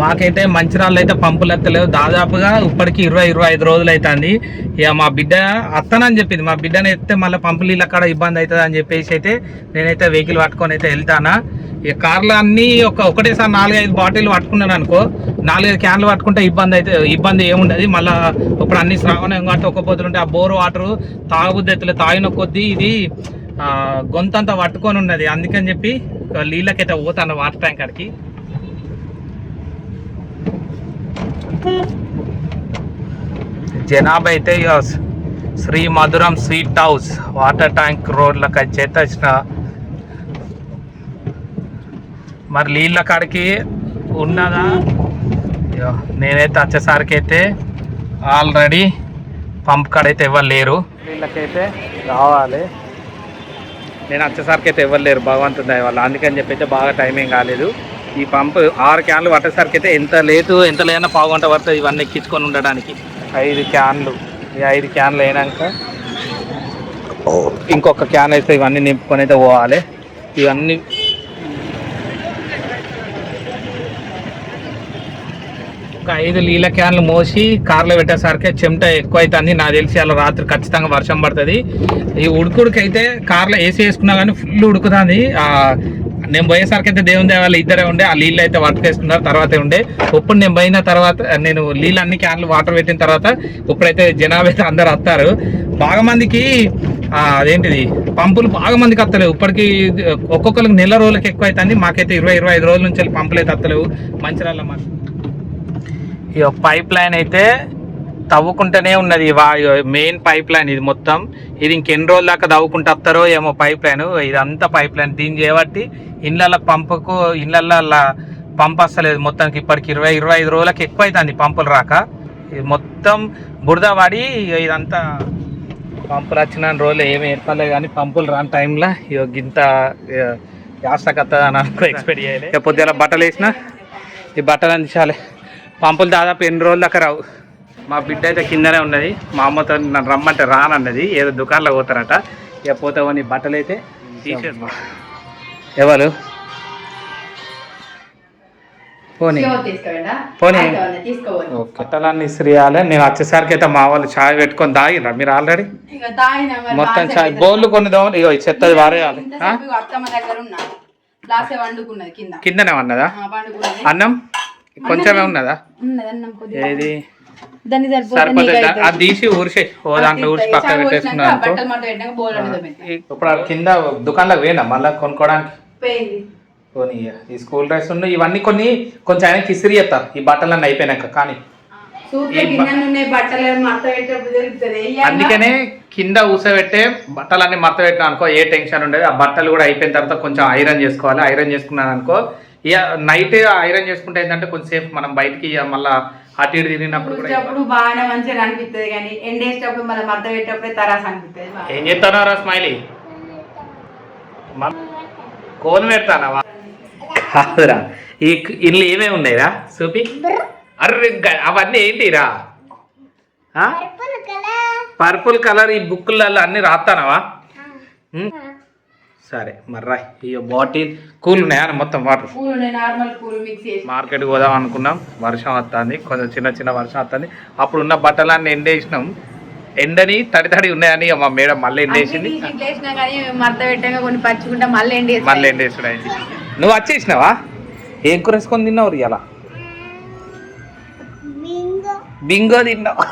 మాకైతే మంచిరాళ్ళు అయితే పంపులు ఎత్తలేవు. దాదాపుగా ఇప్పటికి 20-25 రోజులు అవుతుంది. ఇక మా బిడ్డ అత్తనని చెప్పింది. మా బిడ్డని ఎత్తే మళ్ళీ పంపులు ఇళ్ళ కాడ ఇబ్బంది అవుతుంది అని చెప్పేసి అయితే నేనైతే వెహికల్ పట్టుకొని అయితే వెళ్తానా. ఇక కార్లు అన్నీ ఒకటేసారి 4-5 బాటిల్ పట్టుకున్నాను అనుకో, 4-5 క్యాన్లు పట్టుకుంటే ఇబ్బంది ఏముండదు. మళ్ళీ ఇప్పుడు అన్ని శ్రావణం కాబట్టి ఒక్క పొద్దులుంటే ఆ బోరు వాటరు తాగుబుద్ధి ఎత్తులే, తాగిన కొద్దీ ఇది గొంతంతా పట్టుకొని ఉన్నది. అందుకని చెప్పి నీళ్ళకైతే పోతాను వాటర్ ట్యాంకర్కి. జనాభా అయితే శ్రీ మధురం స్వీట్ హౌస్ వాటర్ ట్యాంక్ రోడ్లకు అయితే వచ్చిన. మరి నీళ్ళ కాడికి ఉన్నదా? నేనైతే వచ్చేసరికి అయితే ఆల్రెడీ పంప్ కాడైతే ఎవరు లేరు. వీళ్ళకైతే రావాలి. నేను వచ్చేసరికి అయితే ఎవరు లేరు, భగవంతుడి దయ వల్ల. అందుకని చెప్పి అయితే బాగా టైమింగ్ కాలేదు. ఈ పంపు 6 క్యాన్లు పట్టేసరికి అయితే ఎంత లేదన్నా పావుగంట పడుతుంది ఇవన్నీ ఎక్కించుకొని ఉండడానికి. 5 క్యాన్లు, ఈ 5 క్యాన్లు అయినాక ఇంకొక క్యాన్ అయితే ఇవన్నీ నింపుకొని అయితే పోవాలి. ఇవన్నీ ఒక 5 నీళ్ళ క్యాన్లు మోసి కార్లో పెట్టేసరికి చెమట ఎక్కువ అవుతుంది. నాకు తెలిసి అలా రాత్రి ఖచ్చితంగా వర్షం పడుతుంది. ఈ ఉడుకుడికైతే కార్లో ఏసీ వేసుకున్నా కానీ ఫుల్ ఉడుకుతుంది. నేను పోయేసరికి అయితే దేవుని దేవాళ్ళు ఇద్దరే ఉండే, ఆ నీళ్ళు అయితే పట్టుకేసుకున్నారు, తర్వాతే ఉండే. ఇప్పుడు నేను పోయిన తర్వాత నేను నీళ్ళు అన్ని క్యాన్లు వాటర్ పెట్టిన తర్వాత ఇప్పుడైతే జనాభా అయితే అందరు వస్తారు. బాగా మందికి అదేంటిది పంపులు బాగా మందికి వస్తలేవు. ఇప్పటికి ఒక్కొక్కరికి నెల రోజులకి ఎక్కువ అవుతుంది. మాకైతే 20-25 రోజుల నుంచి వెళ్ళి పంపులు అయితే వస్తలేవు మంచిర్యాల. మాకు ఈ పైప్ లైన్ అయితే తవ్వుకుంటూనే ఉన్నది. మెయిన్ పైప్ లైన్ ఇది మొత్తం. ఇది ఇంకెన్ని రోజుల దాకా తవ్వుకుంటూ వస్తారో ఏమో పైప్ లైన్. ఇదంతా పైప్ లైన్. దీన్ని చేయబట్టి ఇళ్ళల్లో పంప్ వస్తలేదు మొత్తానికి. ఇప్పటికి 20-25 రోజులకి ఎక్కువ అవుతుంది పంపులు రాక. ఇది మొత్తం బురద పడి ఇదంతా పంపులు వచ్చిన రోజులు ఏమి ఏర్పడలేదు. కానీ పంపులు రాని టైంలో ఇంత యాసకత్తది అని అనుకో ఎక్స్పెక్ట్ చేయలేదు. పొద్దున బట్టలు వేసిన ఈ బట్టలు అందించాలి. పంపులు దాదాపు ఎన్ని రోజుల దాకా రావు. మా బిడ్డ అయితే కిందనే ఉన్నది. మా అమ్మతో నన్ను రమ్మంటే రానన్నది. ఏదో దుకాణంలో పోతారట. ఇక పోతామని బట్టలు అయితే తీసేది. ఎవరు పోనీ బట్టలన్నీ ఇస్త్రీయాలి. నేను వచ్చేసరికి అయితే మా వాళ్ళు ఛాయ్ పెట్టుకొని తాగిరా మీరు ఆల్రెడీ? మొత్తం ఛాయ్ బౌళ్ళు కొన్ని దోమలు ఇగో చెత్తది వారేయాలి. కిందనే ఉన్నదా అన్నం? కొంచెమే ఉన్నదా? ఏది సరిపోతుంది. అది తీసి ఊరిసే దాంట్లో ఊరిసి పక్కన పెట్టేసుకున్నాను. ఇప్పుడు కింద దుకాణంలోకి పోయినా మళ్ళీ కొనుక్కోవడానికి. పోనీ ఈ స్కూల్ డ్రెస్ ఉన్నాయి ఇవన్నీ కొంచెం ఆయనకి ఇస్త్రీ చేస్తారు ఈ బట్టలన్నీ అయిపోయినాక. కానీ అందుకనే కింద ఊసబెట్టే బట్టలన్నీ మడత పెట్టినా అనుకో ఏ టెన్షన్ ఉండదు. ఆ బట్టలు కూడా అయిపోయిన తర్వాత కొంచెం ఐరన్ చేసుకోవాలి. ఐరన్ చేసుకున్నాను అనుకో ఇక నైట్ ఐరన్ చేసుకుంటే ఏంటంటే కొంచెంసేపు మనం బయటికి మళ్ళీ అటు ఇటు తిరిగినప్పుడు బాగానే మంచిగా అనిపిస్తుంది. కానీ ఎండేసేటప్పుడు మళ్ళీ మడత పెట్టేటప్పుడే తరాస్ అనిపిస్తుంది. ఏం చేస్తానో స్మైలీ కోన్ పెడతానవా? ఈ ఇల్లు ఏమేమి ఉన్నాయిరా చూపి. అర్రే అవన్నీ ఏంటిరా? పర్పుల్ కలర్ ఈ బుక్కులలో అన్ని రాస్తానవా? సరే మరి రా. ఈ బాటిల్ కూల్ ఉన్నాయా మొత్తం వాటర్? మార్కెట్కి పోదాం అనుకున్నాం. వర్షం వస్తుంది, కొంచెం చిన్న వర్షం వస్తుంది. అప్పుడు ఉన్న బట్టలన్నీ ఎండేసినాం. ఎండని తడి ఉన్నాయని మా మేడం మళ్ళీ ఎండేసింది. మళ్ళీ ఎండేసుడు అయింది. నువ్వు వచ్చేసినావా? ఏం కూర వేసుకొని తిన్నావు ఇలా? బింగో తిన్నావు.